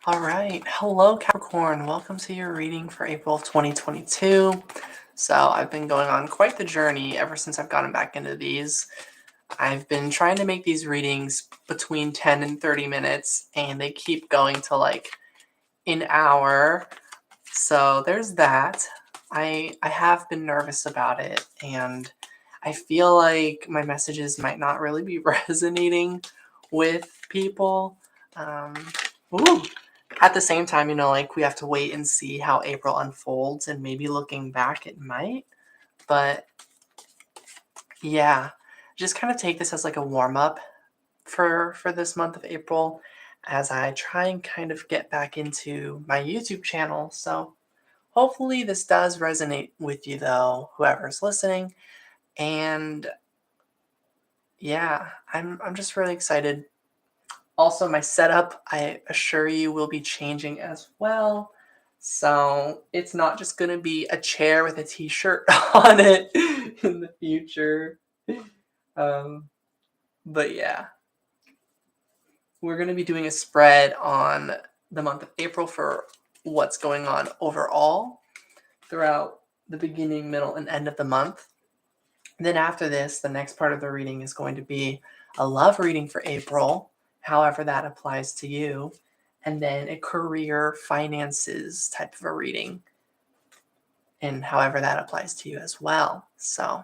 All right. Hello, Capricorn. Welcome to your reading for April 2022. So, I've been going on quite the journey ever since I've gotten back into these. I've been trying to make these readings between 10 and 30 minutes, and they keep going to like an hour. So, there's that. I have been nervous about it, and I feel like my messages might not really be resonating with people. Um, ooh. At the same time, like we have to wait and see how April unfolds, and maybe looking back, it might. But yeah, just kind of take this as like a warm up for this month of April as I try and kind of get back into my YouTube channel. So hopefully this does resonate with you though, whoever's listening. And yeah, I'm just really excited. Also, my setup, I assure you, will be changing as well. So it's not just going to be a chair with a t-shirt on it in the future. Um, but yeah, we're going to be doing a spread on the month of April for what's going on overall throughout the beginning, middle, and end of the month. And then after this, the next part of the reading is going to be a love reading for April, however that applies to you, and then a career finances type of a reading, and however that applies to you as well. So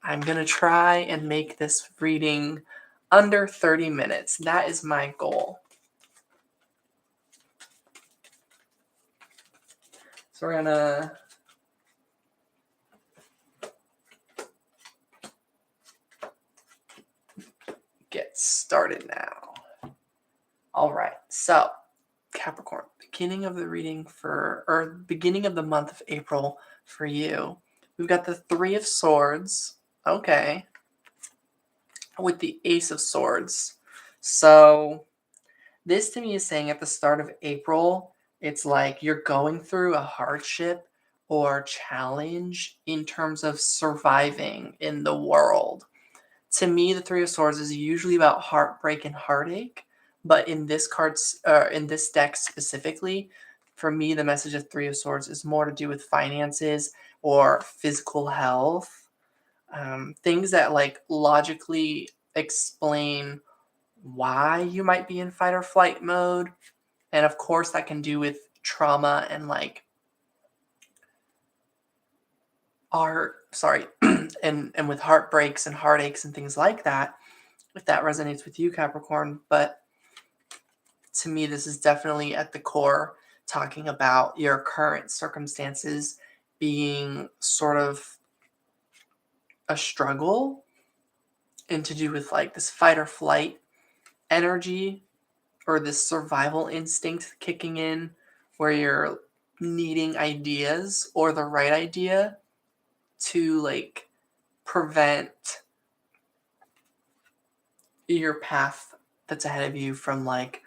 I'm going to try and make this reading under 30 minutes. That is my goal. So we're going to get started now. All right. So Capricorn, beginning of the reading beginning of the month of April for you. We've got the Three of Swords. Okay. With the Ace of Swords. So this to me is saying at the start of April, it's like you're going through a hardship or challenge in terms of surviving in the world. To me, the Three of Swords is usually about heartbreak and heartache, but in this deck specifically, for me, the message of Three of Swords is more to do with finances or physical health, things that like logically explain why you might be in fight or flight mode, and of course that can do with trauma and like and with heartbreaks and heartaches and things like that, if that resonates with you, Capricorn. But to me, this is definitely at the core talking about your current circumstances being sort of a struggle and to do with like this fight or flight energy or this survival instinct kicking in where you're needing ideas or the right idea to like prevent your path that's ahead of you from like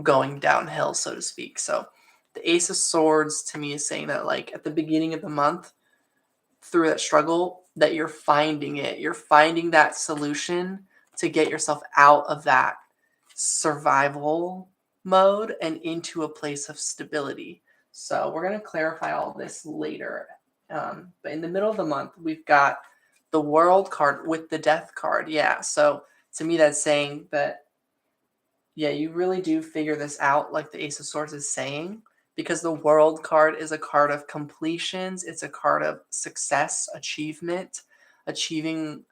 going downhill, so to speak. So the Ace of Swords to me is saying that like at the beginning of the month, through that struggle, that you're finding that solution to get yourself out of that survival mode and into a place of stability. So we're going to clarify all this later. But in the middle of the month, we've got the World card with the Death card. Yeah, so to me that's saying that, yeah, you really do figure this out like the Ace of Swords is saying, because the World card is a card of completions. It's a card of success, achievement, achieving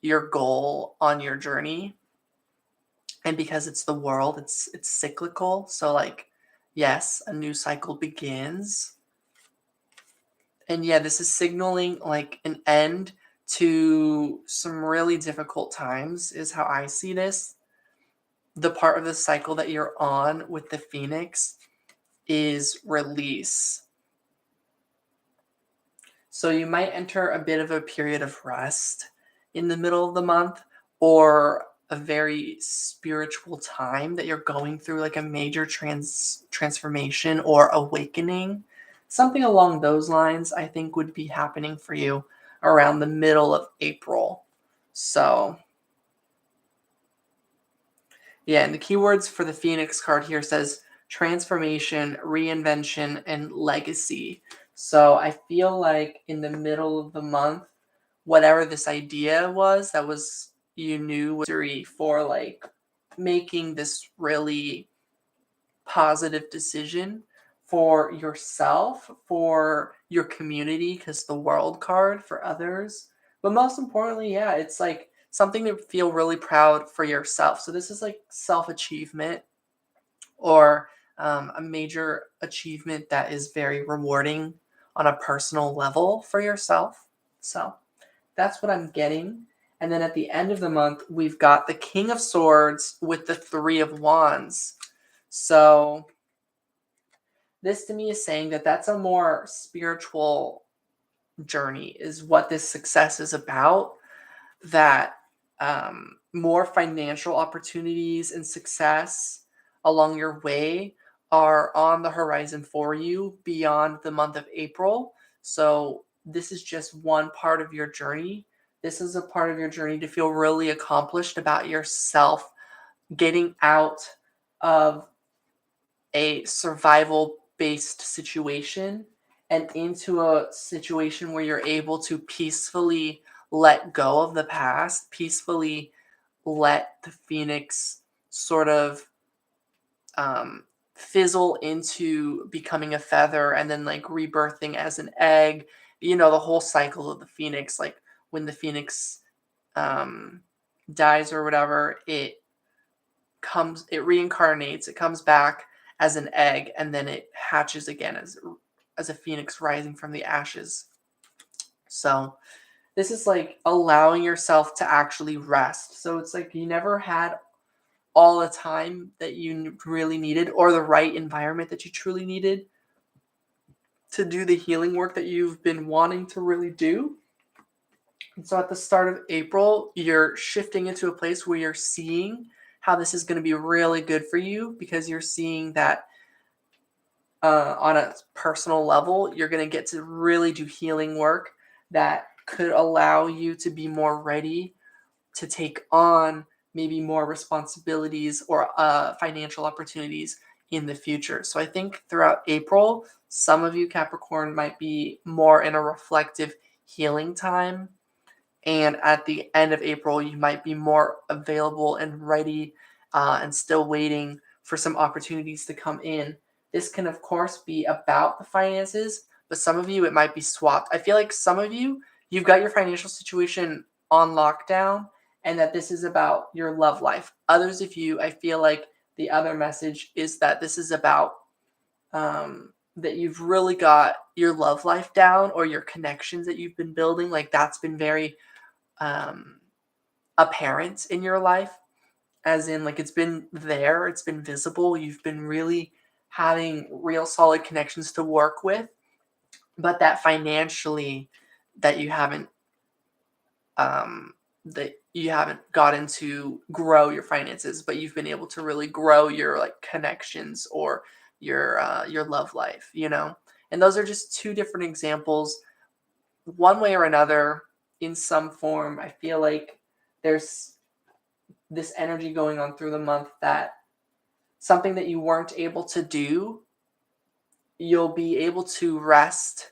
your goal on your journey. And because it's the world, it's cyclical. So like, yes, a new cycle begins. And yeah, this is signaling like an end to some really difficult times is how I see this. The part of the cycle that you're on with the Phoenix is release. So you might enter a bit of a period of rest in the middle of the month, or a very spiritual time that you're going through, like a major transformation or awakening. Something along those lines, I think, would be happening for you around the middle of April. So Yeah, and the keywords for the Phoenix card here says transformation, reinvention, and legacy. So I feel like in the middle of the month, whatever this idea was that was you knew was for like making this really positive decision for yourself, for your community, because the world card for others. But most importantly, yeah, it's like something to feel really proud for yourself. So this is like self achievement or a major achievement that is very rewarding on a personal level for yourself. So that's what I'm getting. And then at the end of the month, we've got the King of Swords with the Three of Wands. So this to me is saying that that's a more spiritual journey, is what this success is about. That more financial opportunities and success along your way are on the horizon for you beyond the month of April. So this is just one part of your journey. This is a part of your journey to feel really accomplished about yourself, getting out of a survival based situation and into a situation where you're able to peacefully let go of the past, peacefully let the phoenix sort of fizzle into becoming a feather and then like rebirthing as an egg. You know, the whole cycle of the phoenix, like when the phoenix um, dies or whatever, it reincarnates, it comes back as an egg, and then it hatches again as a phoenix rising from the ashes. So this is like allowing yourself to actually rest. So it's like you never had all the time that you really needed or the right environment that you truly needed to do the healing work that you've been wanting to really do. And so at the start of April, you're shifting into a place where you're seeing how this is going to be really good for you, because you're seeing that on a personal level, you're going to get to really do healing work that could allow you to be more ready to take on maybe more responsibilities or financial opportunities in the future. So I think throughout April, some of you Capricorn might be more in a reflective healing time. And at the end of April, you might be more available and ready and still waiting for some opportunities to come in. This can, of course, be about the finances, but some of you, it might be swapped. I feel like some of you, you've got your financial situation on lockdown, and that this is about your love life. Others of you, I feel like the other message is that this is about that you've really got your love life down, or your connections that you've been building. Like that's been very um, apparent in your life, as in like it's been there, it's been visible, you've been really having real solid connections to work with, but that financially that you haven't um, that you haven't gotten to grow your finances, but you've been able to really grow your like connections or your love life, you know. And those are just two different examples. One way or another, in some form, I feel like there's this energy going on through the month that something that you weren't able to do, you'll be able to rest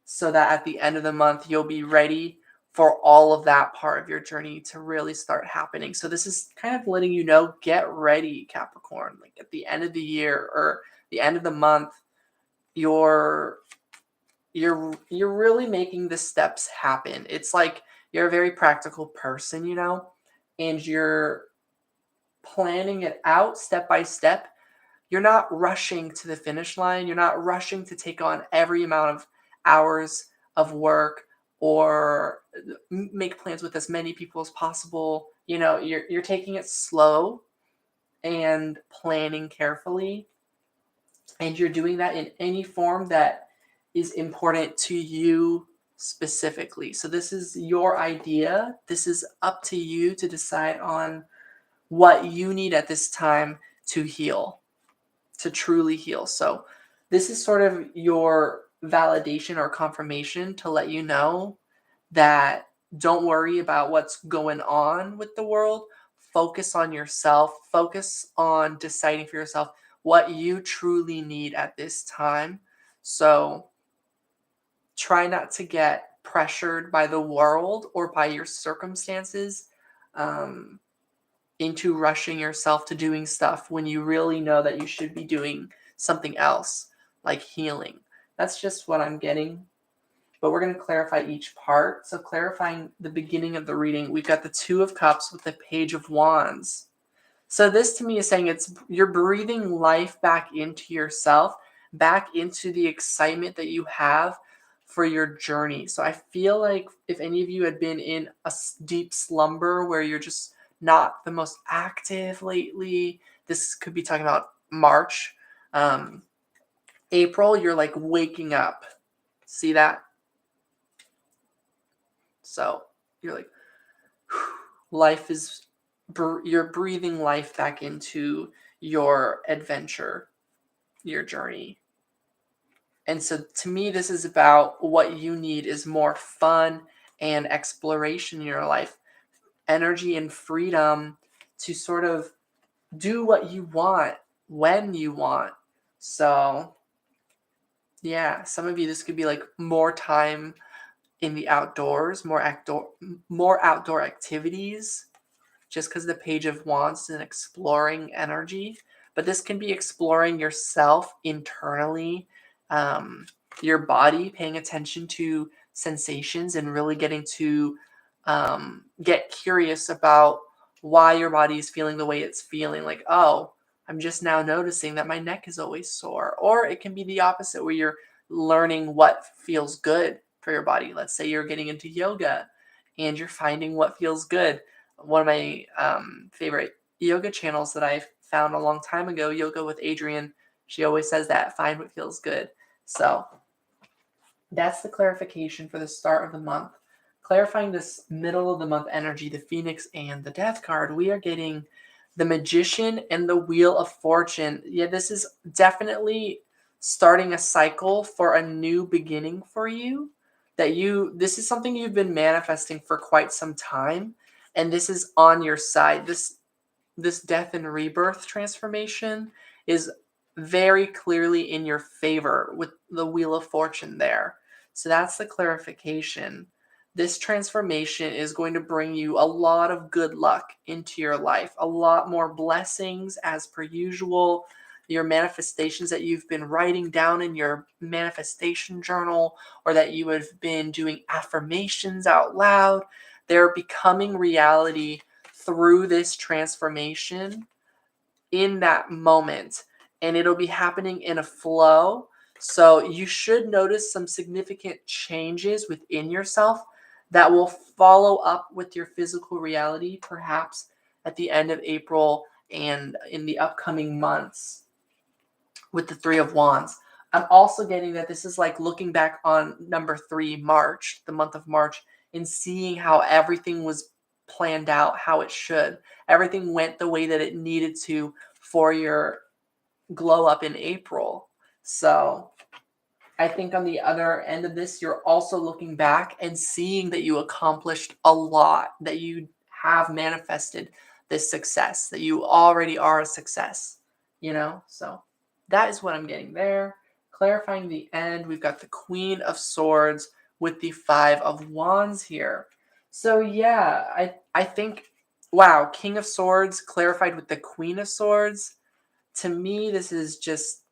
so that at the end of the month, you'll be ready for all of that part of your journey to really start happening. So this is kind of letting you know, get ready, Capricorn. Like at the end of the year or the end of the month, you're you're really making the steps happen. It's like you're a very practical person, you know, and you're planning it out step by step. You're not rushing to the finish line. You're not rushing to take on every amount of hours of work or make plans with as many people as possible. You know, you're taking it slow and planning carefully, and you're doing that in any form that is important to you specifically. So this is your idea. This is up to you to decide on what you need at this time to heal, to truly heal. So this is sort of your validation or confirmation to let you know that don't worry about what's going on with the world. focus on yourself, focus on deciding for yourself what you truly need at this time. So try not to get pressured by the world or by your circumstances um, into rushing yourself to doing stuff when you really know that you should be doing something else, like healing. That's just what I'm getting. But we're going to clarify each part. So, clarifying the beginning of the reading, we've got the Two of Cups with the Page of Wands. So this to me is saying you're breathing life back into yourself, back into the excitement that you have for your journey. So I feel like if any of you had been in a deep slumber where you're just not the most active lately, this could be talking about March. April, you're like waking up. See that? So you're like, life is, you're breathing life back into your adventure, your journey. And so to me, this is about what you need is more fun and exploration in your life, energy and freedom to sort of do what you want when you want. So yeah, some of you, this could be like more time in the outdoors, more outdoor activities, just because the Page of Wands is an exploring energy. But this can be exploring yourself internally, um, your body, paying attention to sensations, and really getting to get curious about why your body is feeling the way it's feeling. Like, oh, I'm just now noticing that my neck is always sore. Or it can be the opposite, where you're learning what feels good for your body. Let's say you're getting into yoga and you're finding what feels good. One of my favorite yoga channels that I found a long time ago, Yoga with Adrienne, she always says that, find what feels good. So that's the clarification for the start of the month. Clarifying this middle of the month energy, the Phoenix and the Death card, we are getting the Magician and the Wheel of Fortune. Yeah, this is definitely starting a cycle for a new beginning for you. This is something you've been manifesting for quite some time, and this is on your side. This death and rebirth transformation is very clearly in your favor with the Wheel of Fortune there. So that's the clarification. This transformation is going to bring you a lot of good luck into your life, a lot more blessings as per usual. Your manifestations that you've been writing down in your manifestation journal, or that you have been doing affirmations out loud, they're becoming reality through this transformation in that moment, and it'll be happening in a flow. So you should notice some significant changes within yourself that will follow up with your physical reality, perhaps at the end of April and in the upcoming months with the Three of Wands. I'm also getting that this is like looking back on number 3, March, the month of March, and seeing how everything was planned out how it should. Everything went the way that it needed to for your glow up in April. So I think on the other end of this, you're also looking back and seeing that you accomplished a lot, that you have manifested this success, that you already are a success, So that is what I'm getting there. Clarifying the end, we've got the Queen of Swords with the Five of Wands here. So yeah, I think, wow, King of Swords clarified with the Queen of Swords. To me, this is just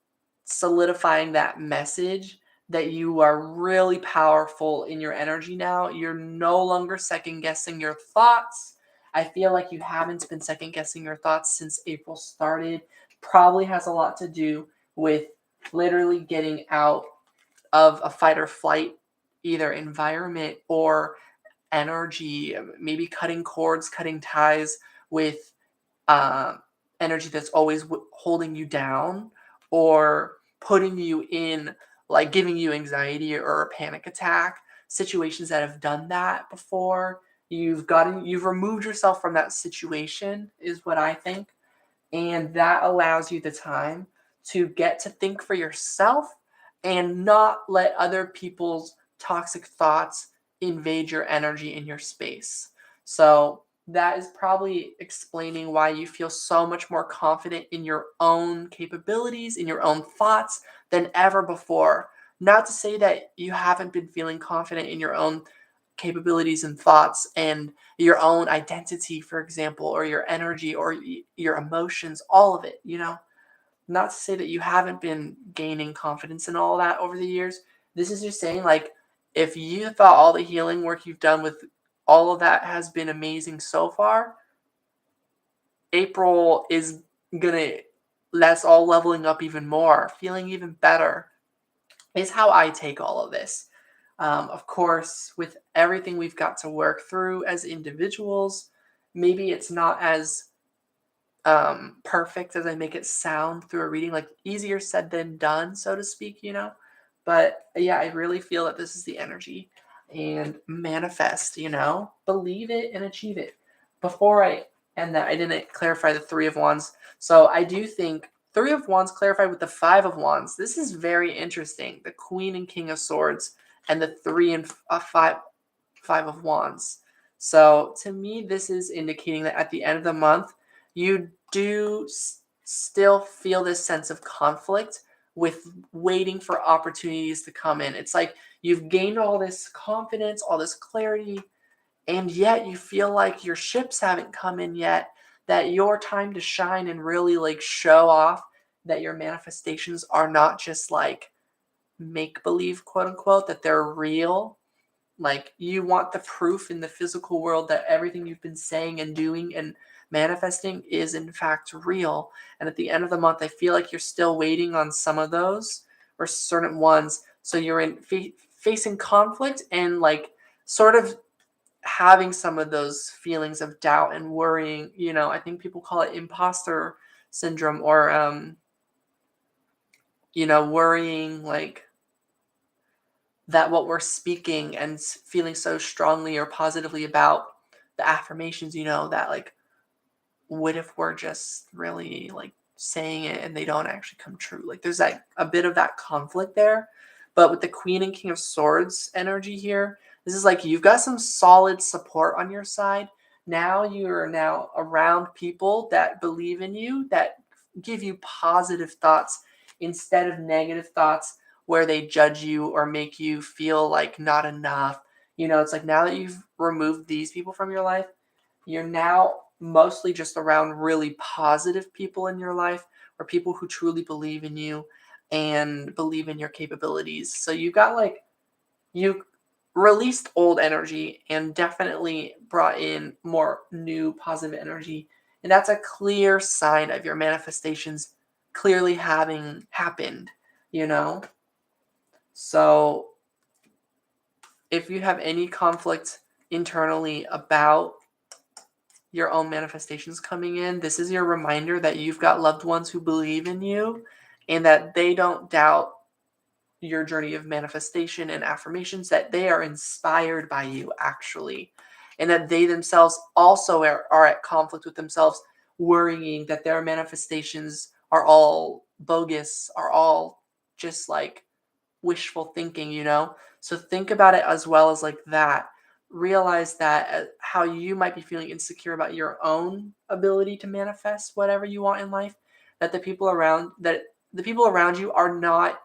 solidifying that message that you are really powerful in your energy now. You're no longer second guessing your thoughts. I feel like you haven't been second guessing your thoughts since April started. Probably has a lot to do with literally getting out of a fight or flight, either environment or energy, maybe cutting cords, cutting ties with uh, energy that's always holding you down, or putting you in, like giving you anxiety or a panic attack. Situations that have done that before, you've removed yourself from that situation, is what I think. And that allows you the time to get to think for yourself and not let other people's toxic thoughts invade your energy in your space. So that is probably explaining why you feel so much more confident in your own capabilities, in your own thoughts than ever before. Not to say that you haven't been feeling confident in your own capabilities and thoughts and your own identity, for example, or your energy or your emotions, all of it, Not to say that you haven't been gaining confidence in all that over the years. This is just saying, like, if you thought all the healing work you've done with all of that has been amazing so far, April is gonna, that's all leveling up even more, feeling even better, is how I take all of this. Of course, with everything we've got to work through as individuals, maybe it's not as perfect as I make it sound through a reading, like easier said than done, so to speak. But yeah, I really feel that this is the energy. And manifest, believe it and achieve it. Before I end that, I didn't clarify the Three of Wands. So I do think Three of Wands clarified with the Five of Wands. This is very interesting. The Queen and King of Swords and the Three and Five of Wands. So to me, this is indicating that at the end of the month, you do still feel this sense of conflict with waiting for opportunities to come in. It's like you've gained all this confidence, all this clarity, and yet you feel like your ships haven't come in yet, that your time to shine and really like show off that your manifestations are not just like make believe, quote unquote, that they're real. Like you want the proof in the physical world that everything you've been saying and doing and manifesting is in fact real. And at the end of the month, I feel like you're still waiting on some of those or certain ones. So you're in facing conflict and like sort of having some of those feelings of doubt and worrying. I think people call it imposter syndrome or, worrying like that what we're speaking and feeling so strongly or positively about the affirmations, that like, what if we're just really like saying it and they don't actually come true? Like there's like a bit of that conflict there. But with the Queen and King of Swords energy here, this is like you've got some solid support on your side. Now you're now around people that believe in you, that give you positive thoughts instead of negative thoughts where they judge you or make you feel like not enough. It's like now that you've removed these people from your life, you're now mostly just around really positive people in your life or people who truly believe in you and believe in your capabilities. So you released old energy and definitely brought in more new positive energy. And that's a clear sign of your manifestations clearly having happened, you know? So if you have any conflict internally about your own manifestations coming in, this is your reminder that you've got loved ones who believe in you and that they don't doubt your journey of manifestation and affirmations, that they are inspired by you actually, and that they themselves also are at conflict with themselves, worrying that their manifestations are all bogus, are all just like wishful thinking. So think about it as well as like that. Realize that how you might be feeling insecure about your own ability to manifest whatever you want in life, that the people around you are not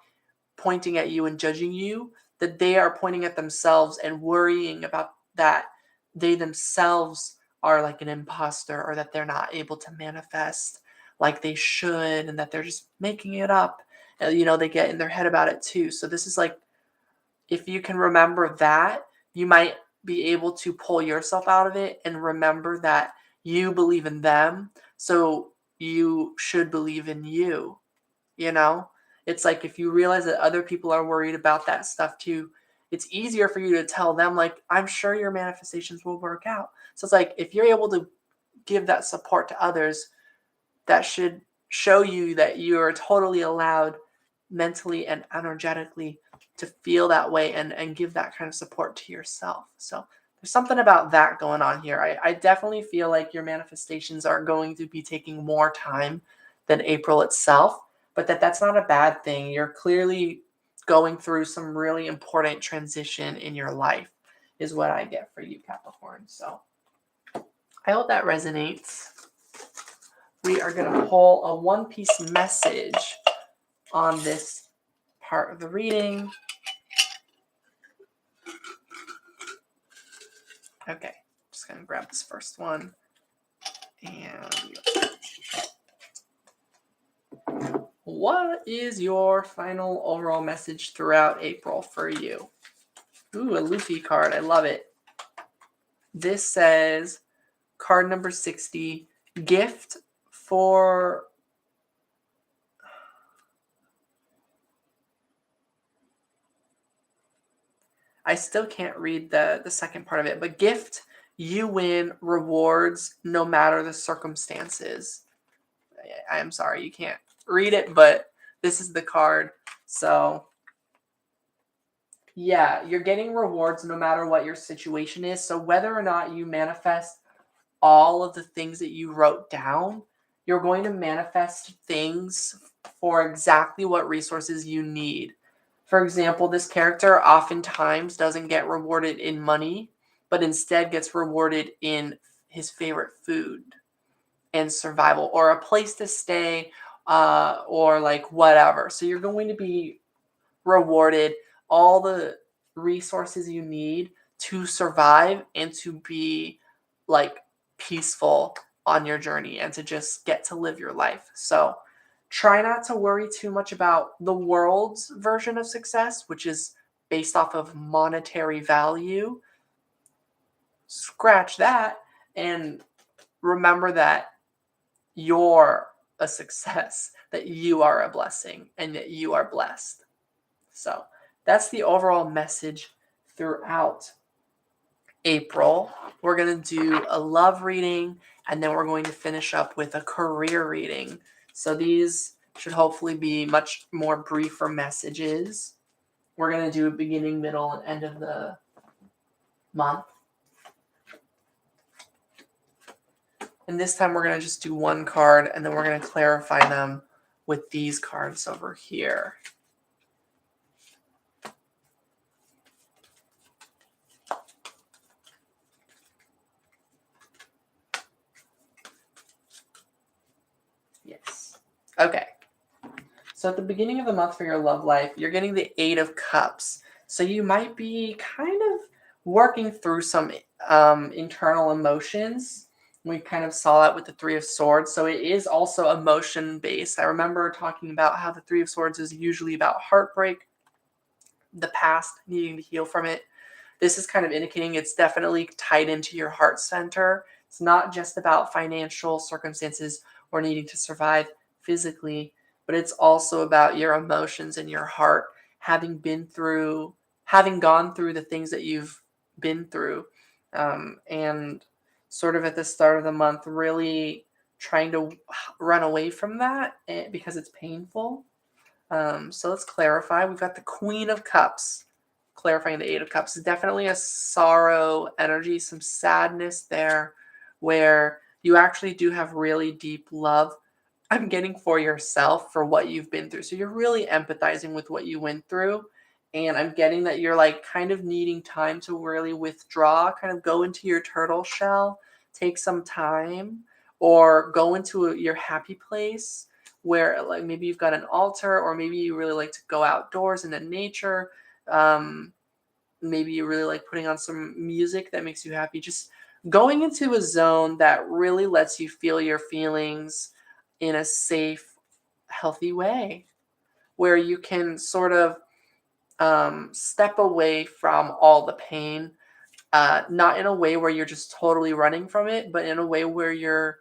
pointing at you and judging you, that they are pointing at themselves and worrying about that they themselves are like an imposter or that they're not able to manifest like they should and that they're just making it up. They get in their head about it too. So this is like, if you can remember that, you might be able to pull yourself out of it and remember that you believe in them. So you should believe in you. you know it's like if you realize that other people are worried about that stuff too, it's easier for you to tell them like, I'm sure your manifestations will work out. So it's like if you're able to give that support to others, that should show you that you are totally allowed mentally and energetically to feel that way and give that kind of support to yourself. So there's something about that going on here. I definitely feel like your manifestations are going to be taking more time than April itself, but that's not a bad thing. You're clearly going through some really important transition in your life is what I get for you, Capricorn. So I hope that resonates. We are going to pull a one-piece message on this part of the reading. Okay, just going to grab this first one. And what is your final overall message throughout April for you? Ooh, a Luffy card. I love it. This says, card number 60, gift for... I still can't read the second part of it, but gift, you win rewards no matter the circumstances. I'm sorry, you can't read it, but this is the card. So, yeah, you're getting rewards no matter what your situation is. So whether or not you manifest all of the things that you wrote down, you're going to manifest things for exactly what resources you need. For example, this character oftentimes doesn't get rewarded in money, but instead gets rewarded in his favorite food and survival, or a place to stay, or like whatever. So you're going to be rewarded all the resources you need to survive and to be like peaceful on your journey and to just get to live your life. So try not to worry too much about the world's version of success, which is based off of monetary value. Scratch that and remember that you're a success, that you are a blessing, and that you are blessed. So that's the overall message throughout April. We're going to do a love reading, and then we're going to finish up with a career reading. So these should hopefully be much more briefer messages. We're going to do a beginning, middle, and end of the month. And this time we're going to just do one card, and then we're going to clarify them with these cards over here. Yes. Okay. So at the beginning of the month for your love life, you're getting the 8 of Cups. So you might be kind of working through some internal emotions. We kind of saw that with the 3 of Swords. So it is also emotion-based. I remember talking about how the 3 of Swords is usually about heartbreak, the past, needing to heal from it. This is kind of indicating it's definitely tied into your heart center. It's not just about financial circumstances or needing to survive physically, but it's also about your emotions and your heart, having gone through the things that you've been through, and sort of at the start of the month, really trying to run away from that because it's painful. So let's clarify. We've got the Queen of Cups, clarifying the 8 of Cups. Definitely a sorrow energy, some sadness there, where you actually do have really deep love, I'm getting, for yourself, for what you've been through. So you're really empathizing with what you went through. And I'm getting that you're like kind of needing time to really withdraw, kind of go into your turtle shell, take some time, or go into your happy place where like maybe you've got an altar, or maybe you really like to go outdoors into nature. Maybe you really like putting on some music that makes you happy. Just going into a zone that really lets you feel your feelings in a safe, healthy way, where you can sort of step away from all the pain, not in a way where you're just totally running from it, but in a way where you're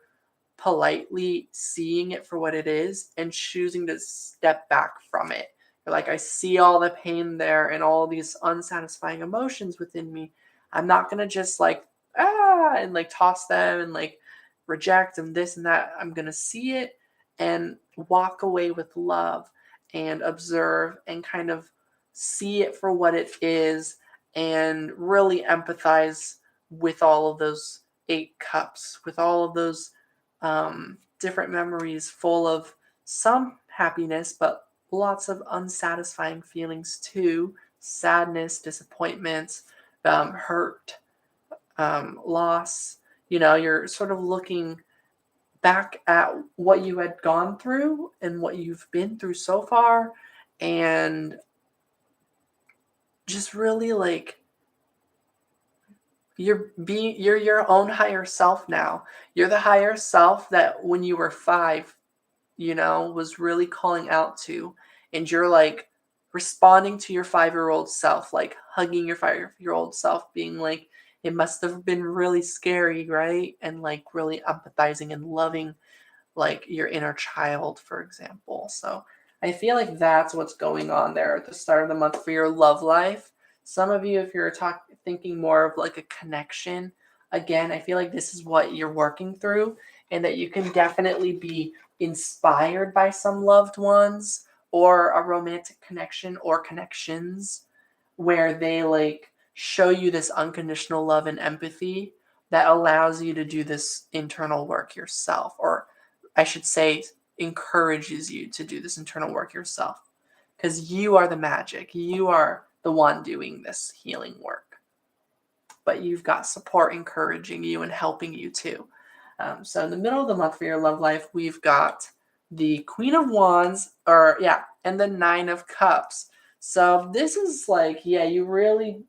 politely seeing it for what it is and choosing to step back from it. You're like, I see all the pain there and all these unsatisfying emotions within me. I'm not going to just like, and like toss them and like reject and this and that. I'm going to see it and walk away with love and observe and kind of see it for what it is and really empathize with all of those 8 cups, with all of those different memories full of some happiness, but lots of unsatisfying feelings too. Sadness, disappointment, hurt, loss. You're sort of looking back at what you had gone through and what you've been through so far, and just really like you're your own higher self now. You're the higher self that when you were 5, was really calling out to, and you're like responding to your 5-year-old self, like hugging your 5-year-old self, being like, it must have been really scary, right? And like really empathizing and loving like your inner child, for example. So I feel like that's what's going on there at the start of the month for your love life. Some of you, if you're thinking more of like a connection, again, I feel like this is what you're working through, and that you can definitely be inspired by some loved ones or a romantic connection or connections where they like show you this unconditional love and empathy that allows you to do this internal work yourself, or I should say, encourages you to do this internal work yourself, because you are the magic. You are the one doing this healing work, but you've got support encouraging you and helping you too. So in the middle of the month for your love life, we've got the Queen of Wands, and the Nine of Cups. So this is like, yeah, you really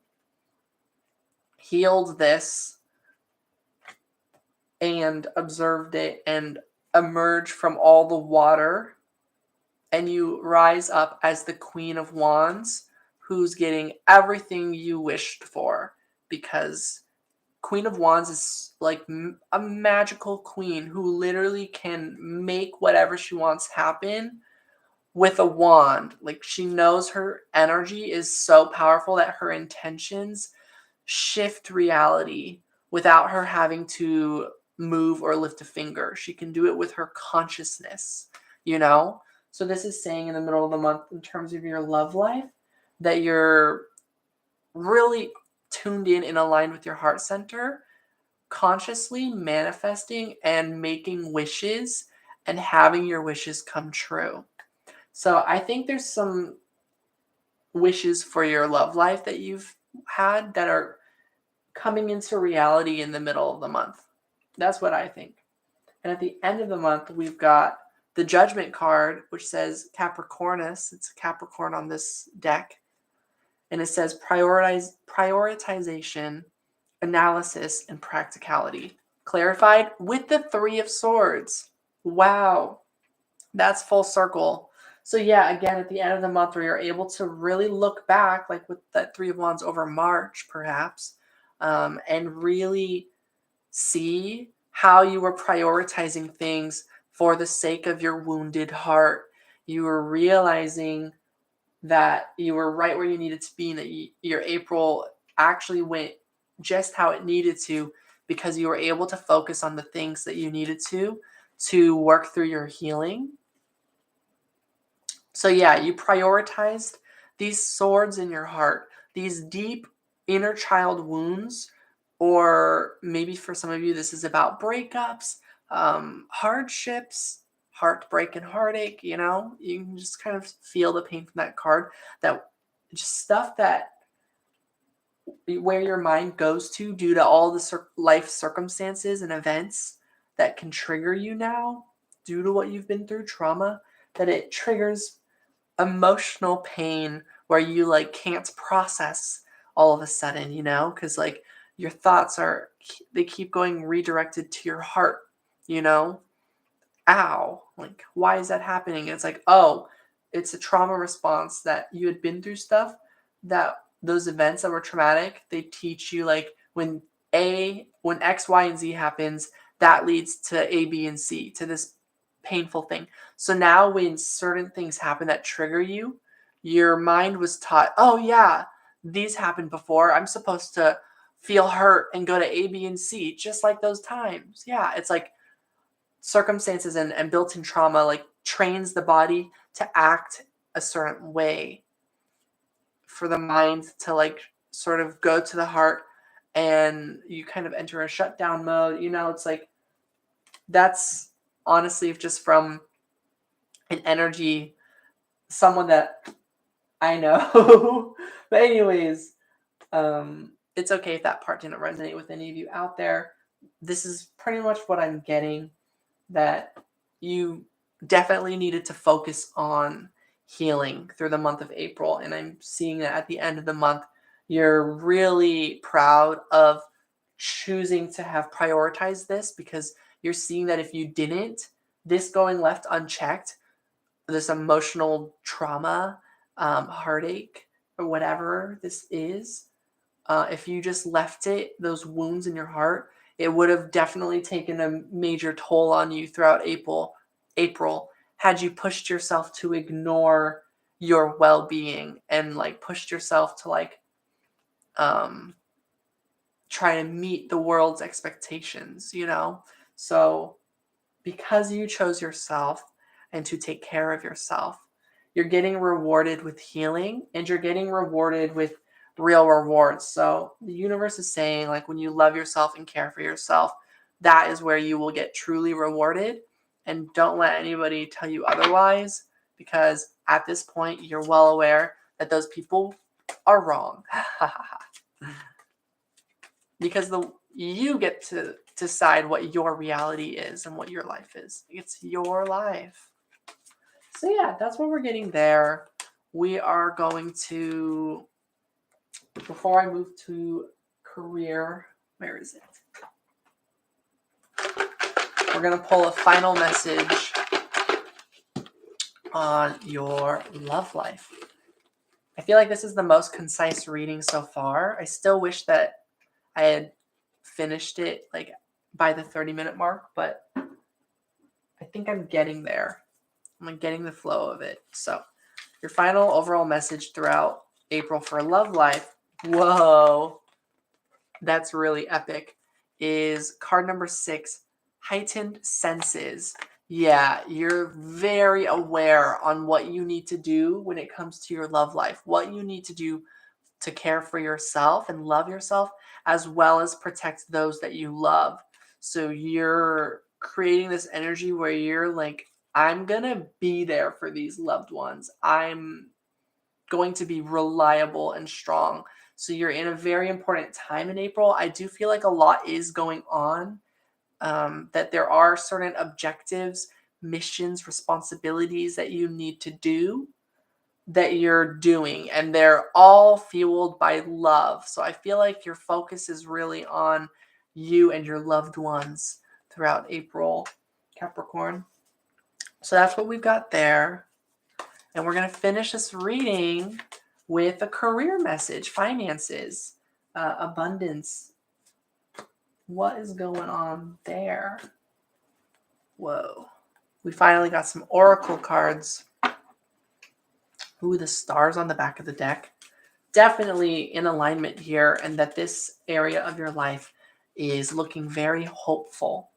healed this and observed it and emerged from all the water, and you rise up as the Queen of Wands, who's getting everything you wished for, because Queen of Wands is like a magical queen who literally can make whatever she wants happen with a wand. Like, she knows her energy is so powerful that her intentions shift reality without her having to move or lift a finger. She can do it with her consciousness, you know? So this is saying in the middle of the month, in terms of your love life, that you're really tuned in and aligned with your heart center, consciously manifesting and making wishes and having your wishes come true. So I think there's some wishes for your love life that you've had that are coming into reality in the middle of the month. That's what I think. And at the end of the month, we've got the Judgment card, which says Capricornus. It's a Capricorn on this deck. And it says prioritization, analysis, and practicality. Clarified with the Three of Swords. Wow. That's full circle. So yeah, again, at the end of the month where you're able to really look back, like with that Three of Wands over March, perhaps, and really see how you were prioritizing things for the sake of your wounded heart. You were realizing that you were right where you needed to be, and that your April actually went just how it needed to, because you were able to focus on the things that you needed to work through your healing. So yeah, you prioritized these swords in your heart, these deep inner child wounds, or maybe for some of you, this is about breakups, hardships, heartbreak and heartache. You can just kind of feel the pain from that card, that just stuff that where your mind goes to due to all the life circumstances and events that can trigger you now due to what you've been through, trauma, that it triggers emotional pain where you like can't process all of a sudden, because like your thoughts they keep going redirected to your heart, ow, like why is that happening? It's like, oh, it's a trauma response that you had been through stuff, that those events that were traumatic, they teach you like when X, Y, and Z happens, that leads to A, B, and C, to this painful thing. So now when certain things happen that trigger you, your mind was taught, oh yeah, these happened before. I'm supposed to feel hurt and go to A, B, and C, just like those times. Yeah, it's like circumstances and built-in trauma like trains the body to act a certain way for the mind to like sort of go to the heart, and you kind of enter a shutdown mode. It's like, that's honestly just from an energy, someone that I know. But anyways, it's okay if that part didn't resonate with any of you out there. this is pretty much what I'm getting, that you definitely needed to focus on healing through the month of April. And I'm seeing that at the end of the month, you're really proud of choosing to have prioritized this, because you're seeing that if you didn't, this going left unchecked, this emotional trauma, heartache, or whatever this is, if you just left it, those wounds in your heart, it would have definitely taken a major toll on you throughout April, had you pushed yourself to ignore your well-being and like pushed yourself to like um try to meet the world's expectations, you know? So because you chose yourself and to take care of yourself, you're getting rewarded with healing, and you're getting rewarded with real rewards. So the universe is saying, like, when you love yourself and care for yourself, that is where you will get truly rewarded. And don't let anybody tell you otherwise, because at this point, you're well aware that those people are wrong. Because you get to decide what your reality is and what your life is. It's your life. So yeah, that's what we're getting there. We are going to, before I move to career, where is it? We're going to pull a final message on your love life. I feel like this is the most concise reading so far. I still wish that I had finished it like by the 30-minute mark, but I think I'm getting there. I'm like getting the flow of it. So your final overall message throughout April for love life, whoa, that's really epic, is card number 6, heightened senses. Yeah, you're very aware on what you need to do when it comes to your love life, what you need to do to care for yourself and love yourself, as well as protect those that you love. So you're creating this energy where you're like, I'm going to be there for these loved ones. I'm going to be reliable and strong. So you're in a very important time in April. I do feel like a lot is going on, that there are certain objectives, missions, responsibilities that you need to do, that you're doing, and they're all fueled by love. So I feel like your focus is really on you and your loved ones throughout April, Capricorn. So that's what we've got there. And we're going to finish this reading with a career message, finances, abundance. What is going on there? Whoa. We finally got some oracle cards. Ooh, the stars on the back of the deck. Definitely in alignment here, and that this area of your life is looking very hopeful.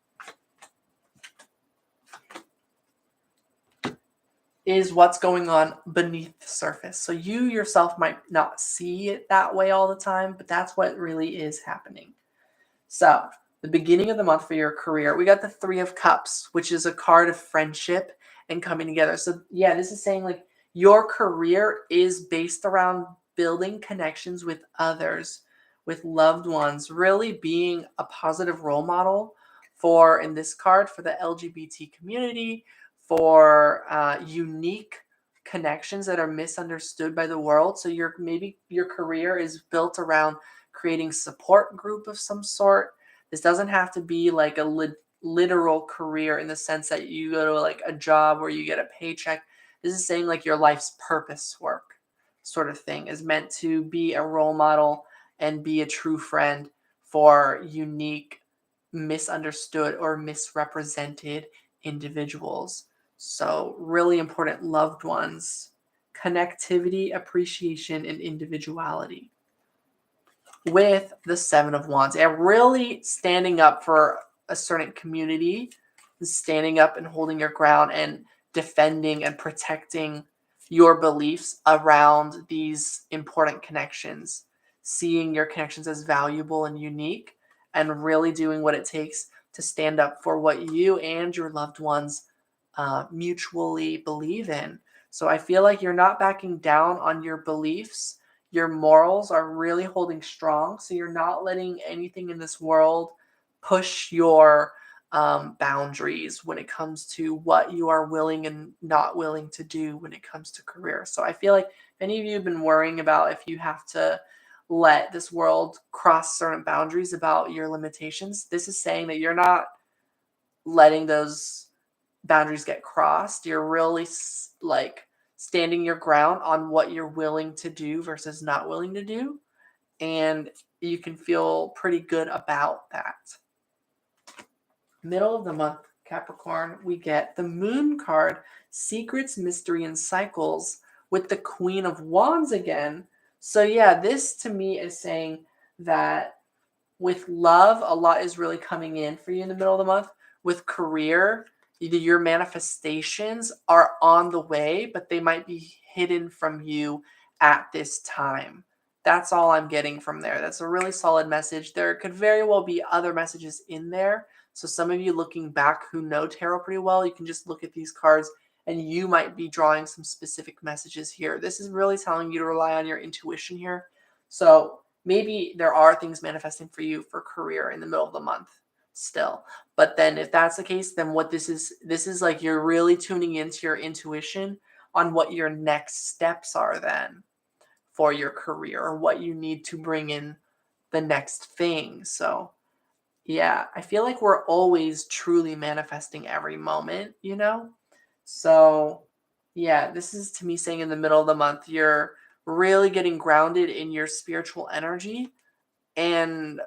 Is what's going on beneath the surface. So you yourself might not see it that way all the time, but that's what really is happening. So the beginning of the month for your career, we got the 3 of Cups, which is a card of friendship and coming together. So yeah, this is saying like your career is based around building connections with others, with loved ones, really being a positive role model for, in this card, for the LGBT community, for unique connections that are misunderstood by the world. So maybe your career is built around creating support group of some sort. This doesn't have to be like a literal career in the sense that you go to like a job where you get a paycheck. This is saying like your life's purpose work sort of thing is meant to be a role model and be a true friend for unique, misunderstood, or misrepresented individuals. So really important loved ones, connectivity, appreciation, and individuality. With the 7 of Wands, and really standing up for a certain community, standing up and holding your ground and defending and protecting your beliefs around these important connections, seeing your connections as valuable and unique, and really doing what it takes to stand up for what you and your loved ones mutually believe in. So I feel like you're not backing down on your beliefs. Your morals are really holding strong. So you're not letting anything in this world push your boundaries when it comes to what you are willing and not willing to do when it comes to career. So I feel like if any of you have been worrying about if you have to let this world cross certain boundaries about your limitations, this is saying that you're not letting those boundaries get crossed. You're really like standing your ground on what you're willing to do versus not willing to do. And you can feel pretty good about that. Middle of the month, Capricorn, we get the Moon card, Secrets, Mystery, and Cycles, with the Queen of Wands again. So yeah, this to me is saying that with love, a lot is really coming in for you in the middle of the month. With career, your manifestations are on the way, but they might be hidden from you at this time. That's all I'm getting from there. That's a really solid message. There could very well be other messages in there. So some of you looking back who know tarot pretty well, you can just look at these cards and you might be drawing some specific messages here. This is really telling you to rely on your intuition here. So maybe there are things manifesting for you for career in the middle of the month still. But then if that's the case, then what this is like you're really tuning into your intuition on what your next steps are then for your career or what you need to bring in the next thing. So yeah, I feel like we're always truly manifesting every moment, you know? So yeah, this is to me saying in the middle of the month, you're really getting grounded in your spiritual energy and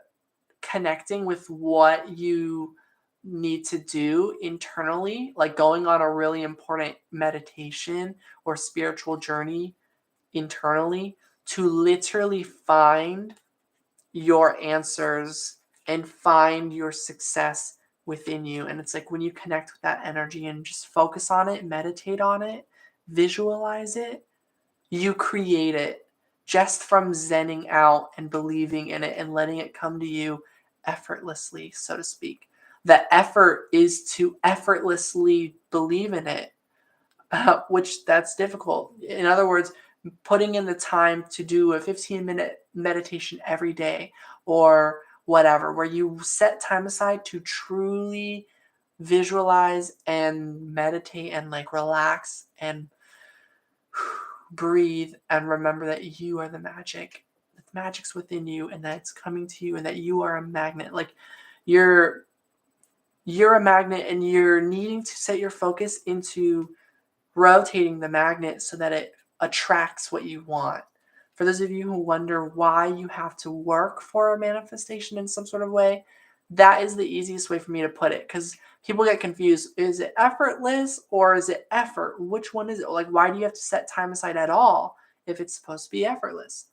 connecting with what you need to do internally, like going on a really important meditation or spiritual journey internally to literally find your answers and find your success within you. And it's like when you connect with that energy and just focus on it, meditate on it, visualize it, you create it just from zenning out and believing in it and letting it come to you effortlessly, so to speak. The effort is to effortlessly believe in it, which that's difficult. In other words, putting in the time to do a 15-minute meditation every day or whatever, where you set time aside to truly visualize and meditate and like relax and breathe and remember that you are the magic. The magic's within you and that it's coming to you and that you are a magnet. Like you're a magnet and you're needing to set your focus into rotating the magnet so that it attracts what you want. For those of you who wonder why you have to work for a manifestation in some sort of way, that is the easiest way for me to put it because people get confused. Is it effortless or is it effort? Which one is it? Like, why do you have to set time aside at all if it's supposed to be effortless?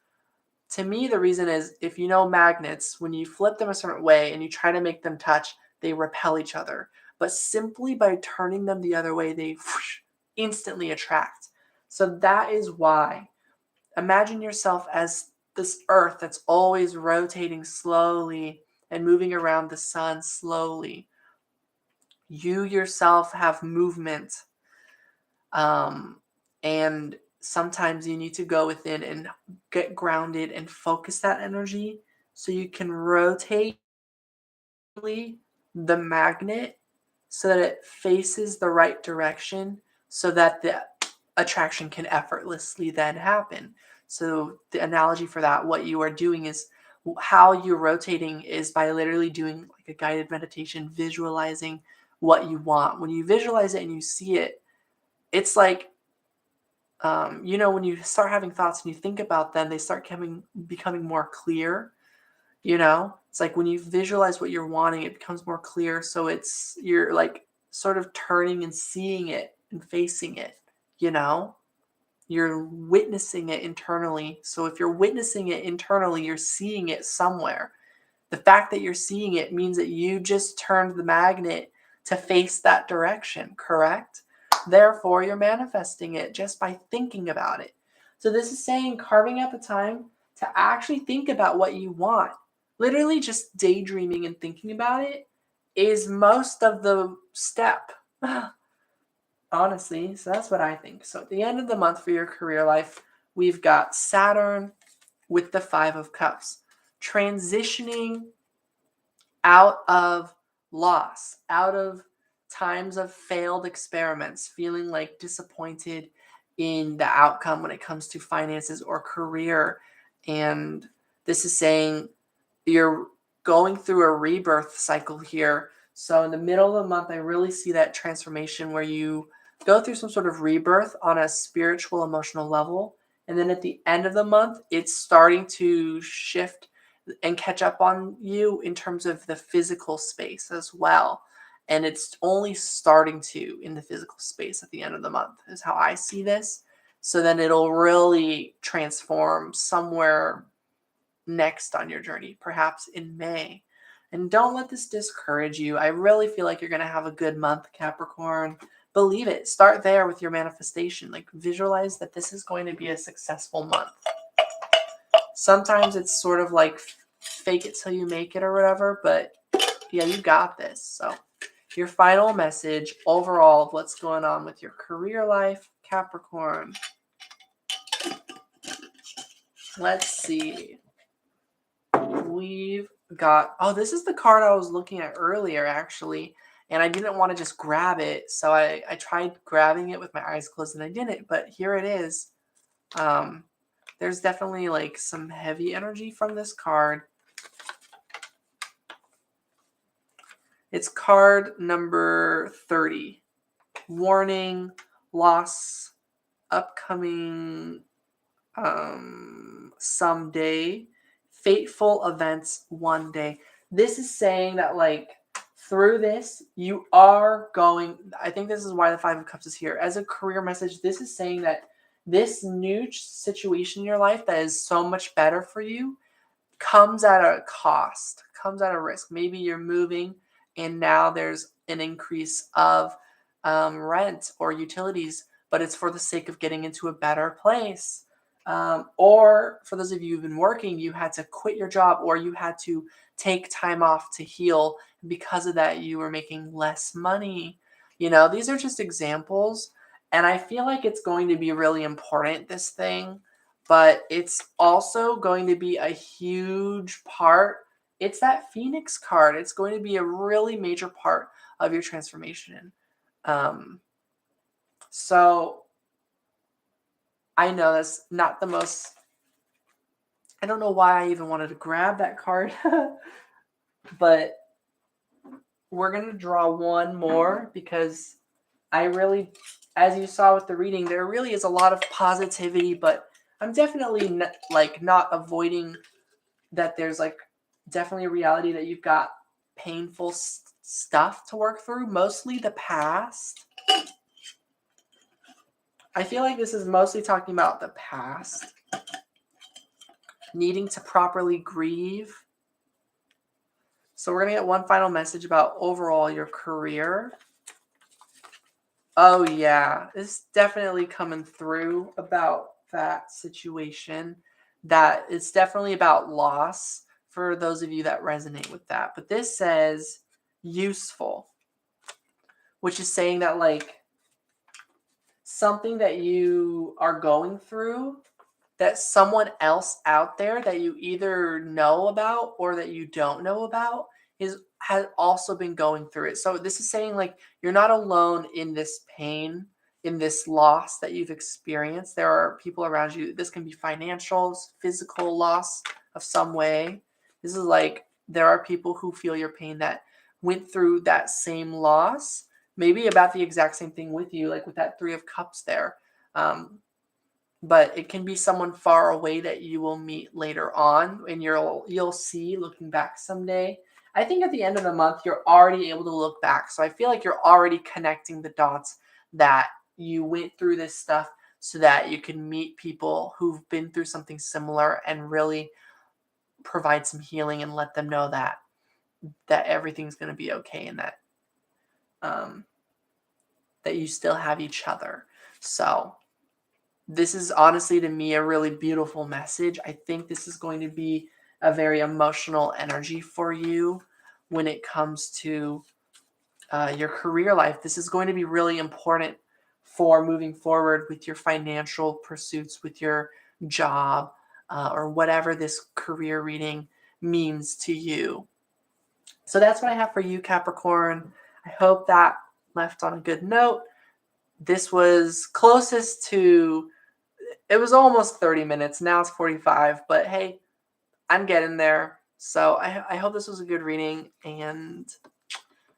To me, the reason is if you know magnets, when you flip them a certain way and you try to make them touch, they repel each other. But simply by turning them the other way, they instantly attract. So that is why. Imagine yourself as this earth that's always rotating slowly and moving around the sun slowly. You yourself have movement. And sometimes you need to go within and get grounded and focus that energy so you can rotate the magnet so that it faces the right direction so that the attraction can effortlessly then happen. So the analogy for that, what you are doing is how you're rotating is by literally doing like a guided meditation, visualizing what you want. When you visualize it and you see it, it's like, when you start having thoughts and you think about them, they start becoming more clear. It's like when you visualize what you're wanting, it becomes more clear. So you're like sort of turning and seeing it and facing it, you're witnessing it internally. So if you're witnessing it internally, you're seeing it somewhere. The fact that you're seeing it means that you just turned the magnet to face that direction, correct? Therefore, you're manifesting it just by thinking about it. So this is saying carving out the time to actually think about what you want. Literally just daydreaming and thinking about it is most of the step. Honestly, so that's what I think. So at the end of the month for your career life, we've got Saturn with the 5 of Cups, transitioning out of loss, out of times of failed experiments, feeling like disappointed in the outcome when it comes to finances or career. And this is saying you're going through a rebirth cycle here. So in the middle of the month, I really see that transformation where you go through some sort of rebirth on a spiritual, emotional level. And then at the end of the month, it's starting to shift and catch up on you in terms of the physical space as well. And it's only starting to in the physical space at the end of the month, is how I see this. So then it'll really transform somewhere next on your journey, perhaps in May. And don't let this discourage you. I really feel like you're going to have a good month, Capricorn. Believe it. Start there with your manifestation. Like, visualize that this is going to be a successful month. Sometimes it's sort of like fake it till you make it or whatever, but yeah, you got this. So your final message overall of what's going on with your career life, Capricorn. Let's see. We've got, oh, this is the card I was looking at earlier, actually, and I didn't want to just grab it, so I tried grabbing it with my eyes closed, and I didn't, but here it is. There's definitely like some heavy energy from this card. It's card number 30. Warning, loss, upcoming someday, fateful events one day. This is saying that, like, through this, you are going, I think this is why the Five of Cups is here. As a career message, this is saying that this new situation in your life that is so much better for you comes at a cost, comes at a risk. Maybe you're moving and now there's an increase of rent or utilities, but it's for the sake of getting into a better place. Or for those of you who've been working, you had to quit your job or you had to take time off to heal. Because of that, you were making less money. You know, these are just examples. And I feel like it's going to be really important, this thing, but it's also going to be a huge part. It's that Phoenix card. It's going to be a really major part of your transformation. So I know that's not the most, I don't know why I even wanted to grab that card, but we're going to draw one more because I really, as you saw with the reading, there really is a lot of positivity, but I'm definitely not avoiding that there's like definitely a reality that you've got painful stuff to work through, mostly the past. I feel like this is mostly talking about the past, needing to properly grieve. So we're going to get one final message about overall your career. Oh, yeah. It's definitely coming through about that situation. That it's definitely about loss for those of you that resonate with that. But this says useful, which is saying that, like, something that you are going through that someone else out there that you either know about or that you don't know about has also been going through it. So this is saying, like, you're not alone in this pain, in this loss that you've experienced. There are people around you. This can be financial, physical loss of some way. This is like, there are people who feel your pain that went through that same loss, maybe about the exact same thing with you, like with that Three of Cups there. But it can be someone far away that you will meet later on, and you'll see looking back someday. I think at the end of the month, you're already able to look back. So I feel like you're already connecting the dots that you went through this stuff so that you can meet people who've been through something similar and really provide some healing and let them know that everything's going to be okay and that that you still have each other. So this is honestly, to me, a really beautiful message. I think this is going to be a very emotional energy for you when it comes to your career life. This is going to be really important for moving forward with your financial pursuits, with your job, or whatever this career reading means to you. So that's what I have for you, Capricorn. I hope that left on a good note. This was closest to, it was almost 30 minutes. Now it's 45, but hey, I'm getting there. So I hope this was a good reading. And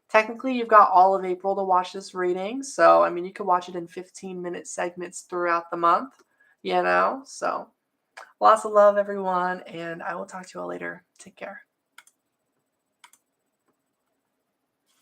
technically, you've got all of April to watch this reading. So, I mean, you could watch it in 15-minute segments throughout the month, So lots of love, everyone. And I will talk to you all later. Take care.